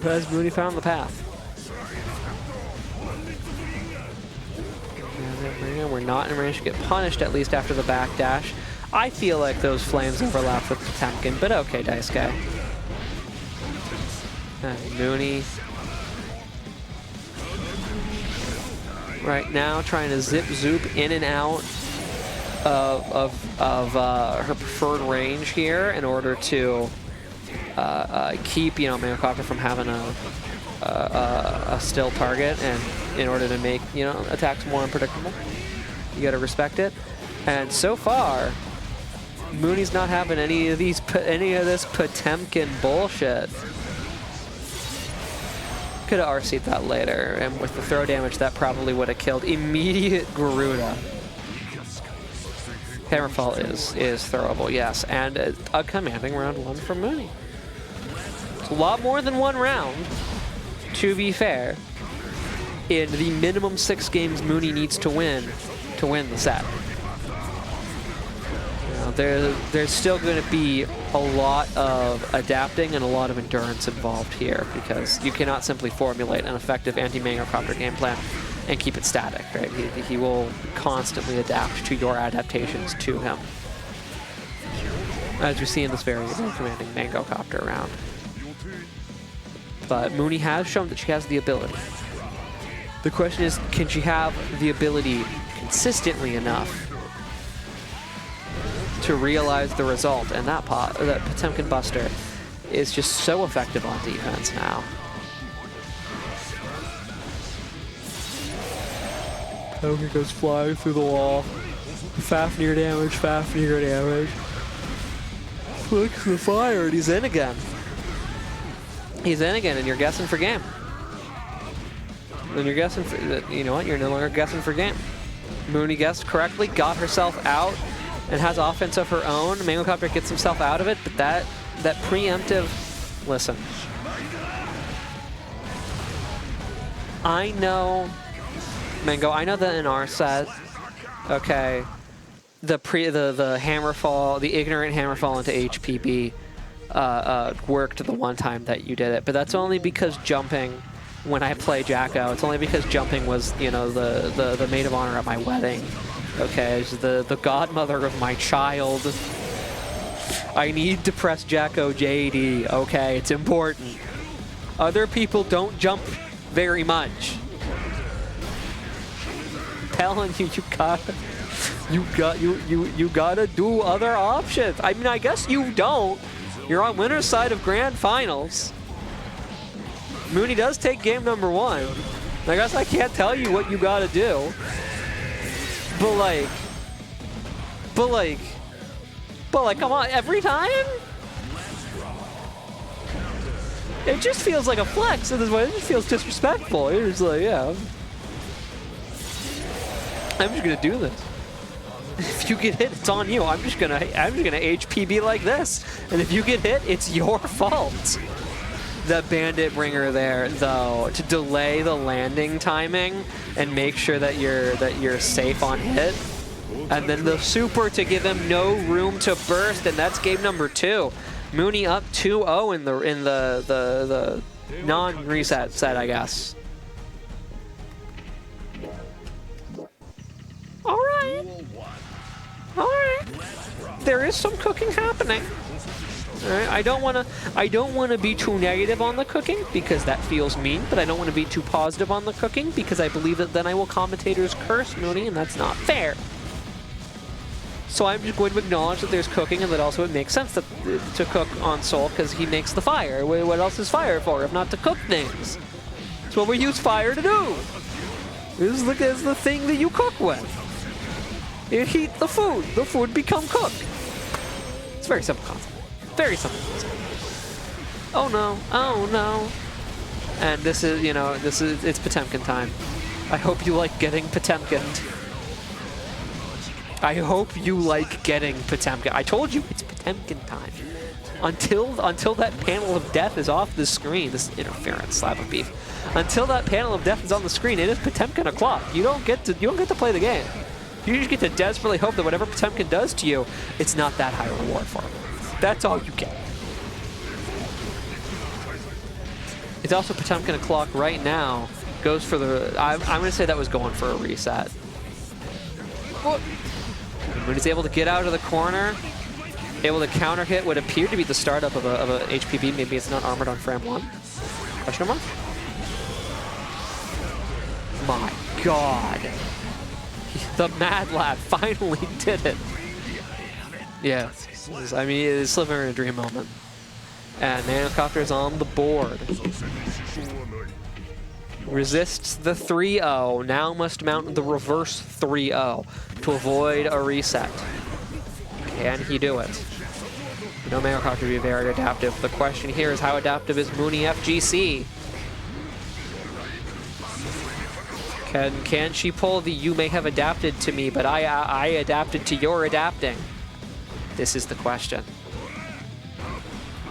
Has Mooney found the path? We're not in range to get punished, at least after the backdash. I feel like those flames overlap with Potemkin, but okay, Dice Guy. Mooney. Right now, trying to zip-zoop in and out of her preferred range here in order to keep, you know, Mangocopter from having a still target, and in order to make, you know, attacks more unpredictable. You gotta respect it. And so far, Mooney's not having any of this Potemkin bullshit. Could have RC'd that later, and with the throw damage, that probably would have killed. Immediate Garuda. Hammerfall is throwable, yes, and a commanding round 1 from Mooney. It's a lot more than 1 round, to be fair, in the minimum 6 games Mooney needs to win the set. You know, there's still going to be a lot of adapting and a lot of endurance involved here, because you cannot simply formulate an effective anti-Mangocopter game plan and keep it static, right? He will constantly adapt to your adaptations to him, as we see in this very commanding Mangocopter round. But Mooney has shown that she has the ability. The question is, can she have the ability consistently enough to realize the result? And that Potemkin Buster is just so effective on defense now. Potemkin goes flying through the wall. Fafnir damage, Fafnir damage. Flicks the fire, and he's in again. He's in again, and you're guessing for game. And you're guessing for, you know what, you're no longer guessing for game. Mooney guessed correctly, got herself out, and has offense of her own. Mangocopter gets himself out of it, but that preemptive, listen. I know, Mango, I know that in our set, okay, the hammerfall, the ignorant hammerfall into HPB worked the one time that you did it, but that's only because jumping, when I play Jacko, it's only because jumping was, you know, the maid of honor at my wedding. Okay, it's the godmother of my child. I need to press Jacko JD, okay, it's important. Other people don't jump very much. Telling you, you gotta do other options. I mean, I guess you don't. You're on winner's side of grand finals. Mooney does take game number 1. I guess I can't tell you what you gotta do. But like, come on, every time? It just feels like a flex in this way. It just feels disrespectful. It's just like, yeah. I'm just gonna do this. If you get hit, it's on you. I'm just gonna HPB like this. And if you get hit, it's your fault. The Bandit Bringer there, though, to delay the landing timing and make sure that you're safe on hit. And then the super to give him no room to burst, and that's game number 2. Mooney up 2-0 in the non-reset set, I guess. All right. All right. There is some cooking happening. All right. I don't want to be too negative on the cooking because that feels mean, but I don't want to be too positive on the cooking because I believe that then I will commentators curse Mooney, and that's not fair. So I'm just going to acknowledge that there's cooking, and that also it makes sense to cook on Soul because he makes the fire. What else is fire for if not to cook things? It's what we use fire to do. This is the thing that you cook with. You heat the food become cooked. It's a very simple concept. Very simple concept. Oh no, oh no. And this is, you know, it's Potemkin time. I hope you like getting Potemkined. I hope you like getting Potemkin. I told you, it's Potemkin time. Until that panel of death is off the screen, this interference slab of beef. Until that panel of death is on the screen, it is Potemkin o'clock. You don't get to play the game. You just get to desperately hope that whatever Potemkin does to you, it's not that high reward for him. That's all you get. It's also Potemkin clock right now. Goes for the... I'm going to say that was going for a reset. When he's able to get out of the corner, able to counter hit what appeared to be the startup of a HPV. Maybe it's not armored on Fram 1. Question mark? My God. The Mad Lad finally did it. Yeah. I mean, it's Sliver in a dream moment. And Mangocopter's on the board. Resists the 3-0, now must mount the reverse 3-0 to avoid a reset. Can he do it? You know Mangocopter to be very adaptive. The question here is how adaptive is Mooni FGC? Can she pull the "you may have adapted to me, but I adapted to your adapting"? This is the question.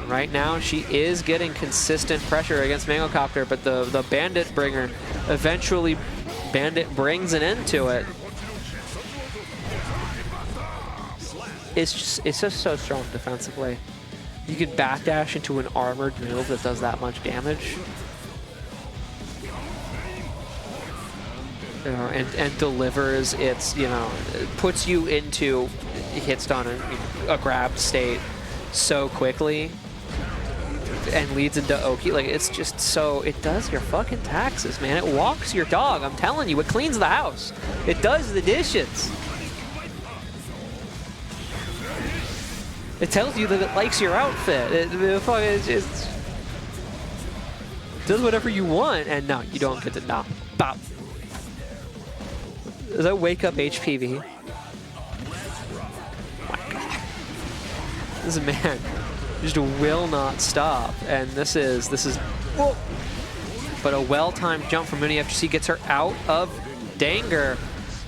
Right now, she is getting consistent pressure against Mangocopter, but the Bandit Bringer eventually Bandit brings an end to it. It's just so strong defensively. You can backdash into an armored move that does that much damage. And delivers its, puts you into hit stun a grabbed state so quickly. And leads into Oki. Like, it's just so... It does your fucking taxes, man. It walks your dog. I'm telling you, it cleans the house. It does the dishes. It tells you that it likes your outfit. It does whatever you want. And no, you don't get to... No. Bop. Does that wake up HPV? Oh my God. This man just will not stop, and this is whoa. But a well-timed jump from Mooni FGC gets her out of danger,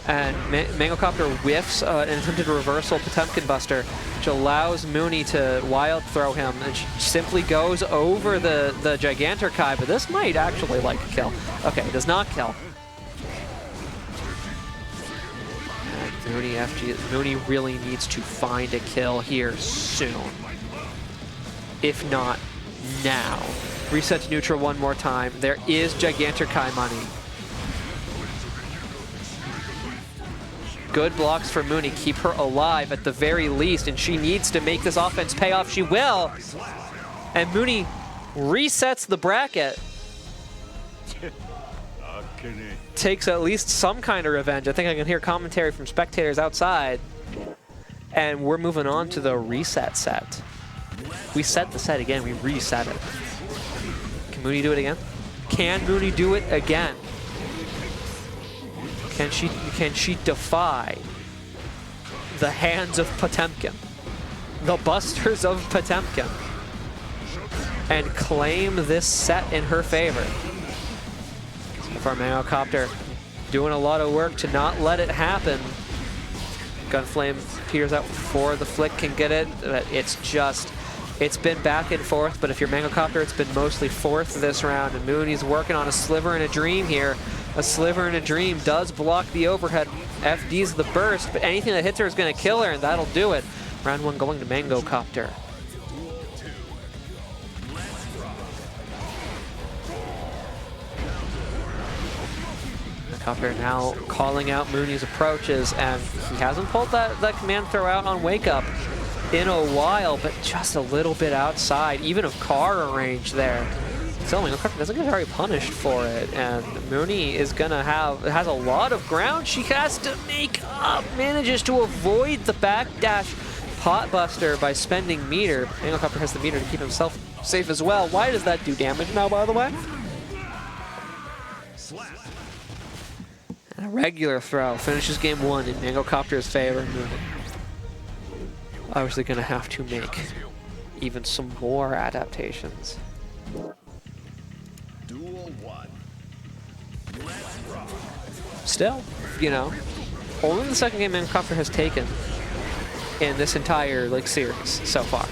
and Mangocopter whiffs an attempted reversal Potemkin Buster, which allows Mooni to wild throw him, and she simply goes over the Gigantor-Kai, but this might actually like a kill. Okay, it does not kill. Mooni really needs to find a kill here soon. If not now. Reset to neutral one more time. There is Gigantor-Kai money. Good blocks for Mooni. Keep her alive at the very least, and she needs to make this offense pay off. She will. And Mooni resets the bracket. Takes at least some kind of revenge. I think I can hear commentary from spectators outside. And we're moving on to the reset set. We set the set again, we reset it. Can Mooni do it again? Can Mooni do it again? Can she defy the hands of Potemkin? The busters of Potemkin? And claim this set in her favor? So far, Mangocopter doing a lot of work to not let it happen. Gunflame peers out before the flick can get it, but it's been back and forth, but if you're Mangocopter, it's been mostly fourth this round, and Mooni's working on a sliver and a dream here. A sliver and a dream does block the overhead. FD's the burst, but anything that hits her is going to kill her, and that'll do it. Round one going to Mangocopter. Mangocopter now calling out Mooni's approaches, and he hasn't pulled that command throw out on Wake Up in a while, but just a little bit outside, even of Kara range there. Still, Mangocopter doesn't get very punished for it, and Mooni is gonna has a lot of ground she has to make up. Manages to avoid the backdash potbuster by spending meter. Mangocopter has the meter to keep himself safe as well. Why does that do damage now, by the way? And a regular throw finishes game one in Mangocopter's favor. Obviously gonna have to make even some more adaptations. Still, only the second game Mangocopter has taken in this entire series so far.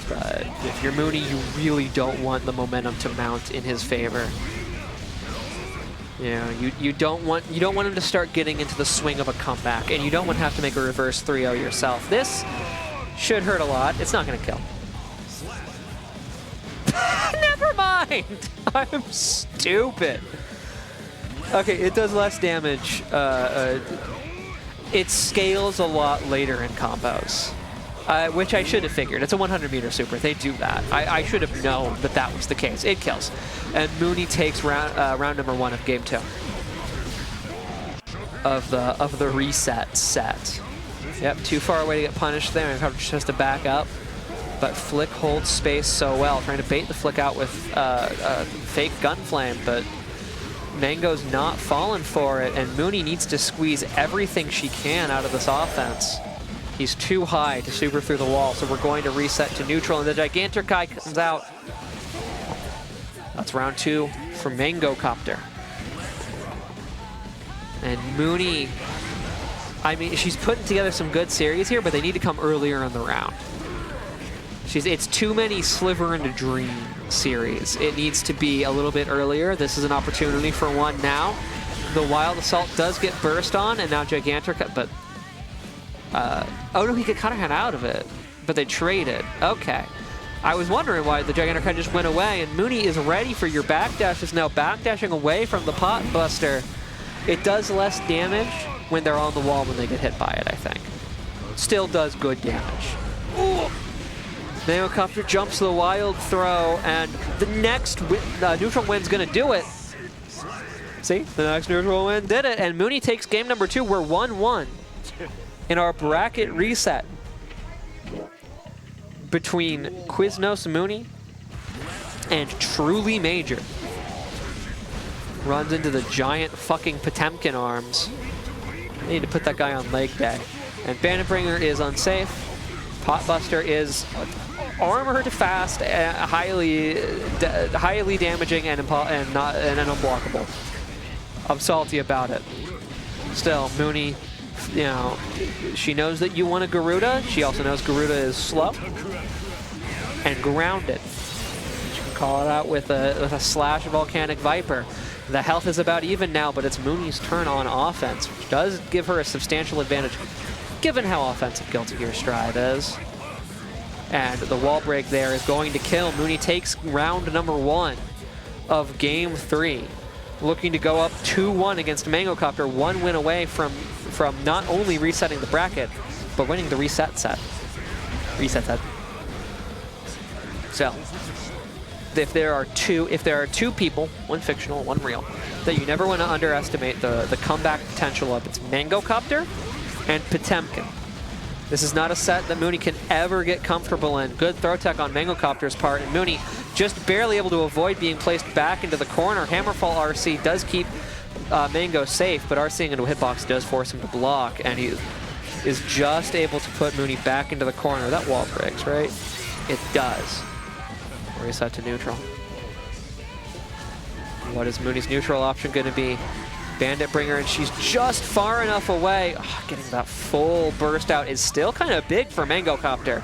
But if you're Mooni, you really don't want the momentum to mount in his favor. You don't want him to start getting into the swing of a comeback, and you don't want to have to make a reverse 3-0 yourself. This Should hurt a lot. It's not going to kill. Never mind! I'm stupid. Okay, it does less damage. It scales a lot later in combos, which I should have figured. It's a 100-meter super. They do that. I should have known that that was the case. It kills. And Mooney takes round number 1 of game 2 of the reset set. Yep, too far away to get punished there, and just has to back up. But Flick holds space so well, trying to bait the Flick out with fake gun flame, but Mango's not falling for it, and Mooney needs to squeeze everything she can out of this offense. He's too high to super through the wall, so we're going to reset to neutral, and the Gigantic comes out. That's round 2 for Mangocopter. And Mooney, I mean, she's putting together some good series here, but they need to come earlier in the round. It's too many Sliver and a Dream series. It needs to be a little bit earlier. This is an opportunity for one now. The Wild Assault does get burst on, and now Gigantic, but... oh no, he could kind of hand out of it, but they traded. Okay. I was wondering why the Gigantic just went away, and Mooney is ready for your backdash. Is now backdashing away from the Pot Buster. It does less damage when they're on the wall when they get hit by it, I think. Still does good damage. Ooh. Mangocopter jumps the wild throw, and the next neutral win's gonna do it. See, the next neutral win did it, and Mooney takes game number 2. We're 1-1 in our bracket reset between Quiznos Mooney and Truly Major. Runs into the giant fucking Potemkin arms. I need to put that guy on leg day. And Bandit Bringer is unsafe. Potbuster is armored, fast, highly damaging, and unblockable. I'm salty about it. Still, Mooney, you know, she knows that you want a Garuda. She also knows Garuda is slow and grounded. She can call it out with a slash Volcanic Viper. The health is about even now, but it's Mooney's turn on offense, which does give her a substantial advantage, given how offensive Guilty Gear Strive is. And the wall break there is going to kill. Mooney takes round number 1 of game 3. Looking to go up 2-1 against Mangocopter, 1 win away from not only resetting the bracket, but winning the reset set. So, if there are two people, one fictional, one real, that you never want to underestimate the comeback potential of, it's Mangocopter and Potemkin. This is not a set that Mooney can ever get comfortable in. Good throw tech on Mangocopter's part, and Mooney just barely able to avoid being placed back into the corner. Hammerfall RC does keep Mango safe, but RCing into a hitbox does force him to block, and he is just able to put Mooney back into the corner. That wall breaks, right? It does. Reset to neutral. What is Mooney's neutral option going to be? Bandit Bringer, and she's just far enough away. Oh, getting that full burst out is still kind of big for Mangocopter.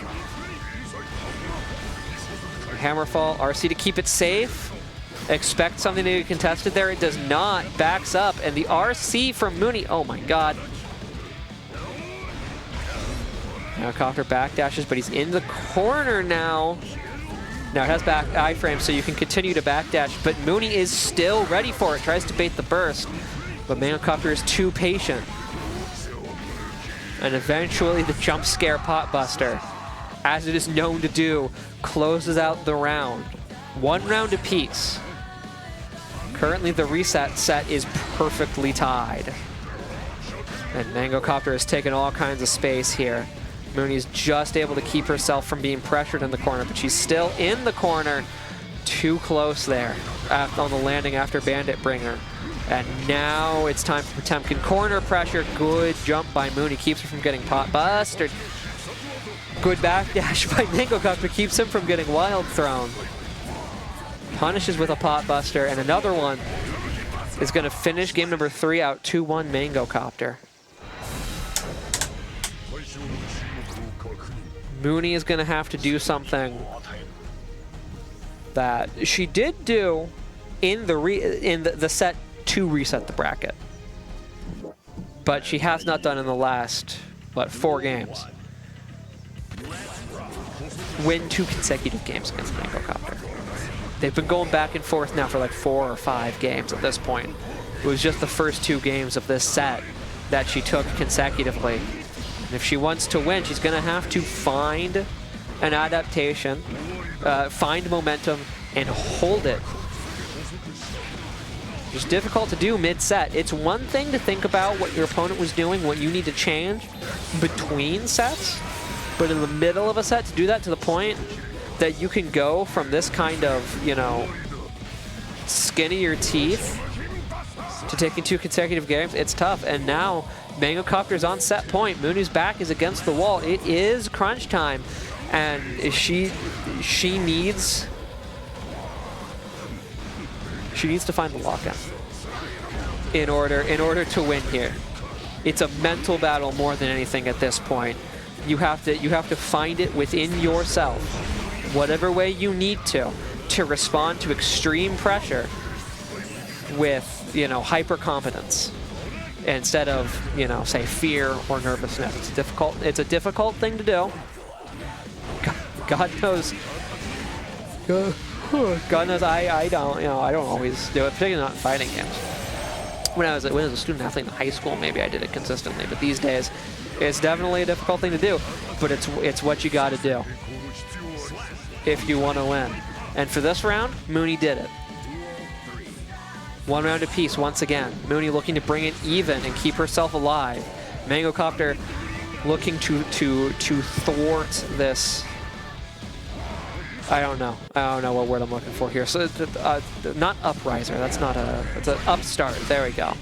Hammerfall, RC to keep it safe. Expect something to be contested there. It does not. Backs up, and the RC from Mooney. Oh my god. Mangocopter backdashes, but he's in the corner now. Now it has back iframe, so you can continue to backdash, but Mooney is still ready for it. Tries to bait the burst, but Mangocopter is too patient. And eventually the jump scare Potbuster, as it is known to do, closes out the round. 1 round apiece. Currently the reset set is perfectly tied. And Mangocopter has taken all kinds of space here. Mooney's just able to keep herself from being pressured in the corner, but she's still in the corner. Too close there on the landing after Bandit Bringer. And now it's time for Potemkin. Corner pressure. Good jump by Mooney. Keeps her from getting pot busted. Good backdash by Mangocopter. Keeps him from getting wild thrown. Punishes with a pot buster. And another one is going to finish game number 3 out 2-1 Mangocopter. Mooney is going to have to do something that she did do in the set to reset the bracket, but she has not done in the last, what, 4 games. win 2 consecutive games against Mangocopter. They've been going back and forth now for like 4 or 5 games at this point. It was just the first 2 games of this set that she took consecutively. And if she wants to win, she's going to have to find an adaptation, find momentum, and hold it. It's difficult to do mid-set. It's one thing to think about what your opponent was doing, what you need to change between sets, but in the middle of a set, to do that to the point that you can go from this kind of, you know, skin of your teeth to taking 2 consecutive games, it's tough. And now Mangocopter's on set point. Mooni's back is against the wall. It is crunch time, and she needs to find the lock-in in order to win here. It's a mental battle more than anything at this point. You have to find it within yourself, whatever way you need to respond to extreme pressure with, you know, hyper competence instead of, you know, say fear or nervousness. It's a difficult thing to do. God knows. God knows I don't always do it, particularly not in fighting games. When I was a student athlete in high school, maybe I did it consistently, but these days it's definitely a difficult thing to do, but it's what you got to do if you want to win. And for this round, Mooni did it. 1 round apiece once again. Mooni looking to bring it even and keep herself alive. Mangocopter looking to thwart this. I don't know what word I'm looking for here. So, not upriser. That's not a. It's an upstart. There we go.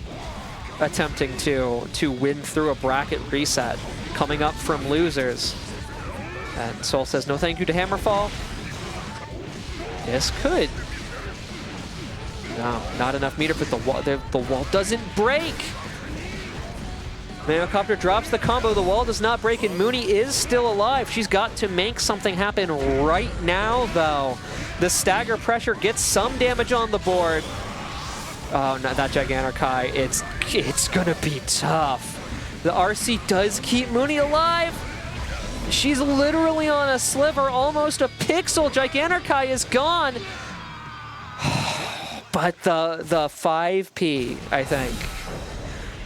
Attempting to win through a bracket reset, coming up from losers. And Soul says no thank you to Hammerfall. This could. No, not enough meter, but the wall doesn't break. Mangocopter drops the combo, the wall does not break, and Mooni is still alive. She's got to make something happen right now, though. The stagger pressure gets some damage on the board. Oh, no, that Gigantic, it's gonna be tough. The RC does keep Mooni alive. She's literally on a sliver, almost a pixel. Gigantic is gone. But the 5P, I think,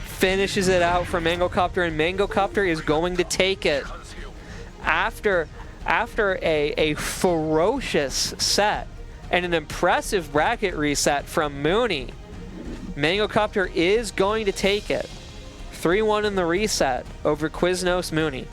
finishes it out for Mangocopter, and Mangocopter is going to take it. After a ferocious set and an impressive bracket reset from Mooni, Mangocopter is going to take it. 3-1 in the reset over Quiznos Mooni.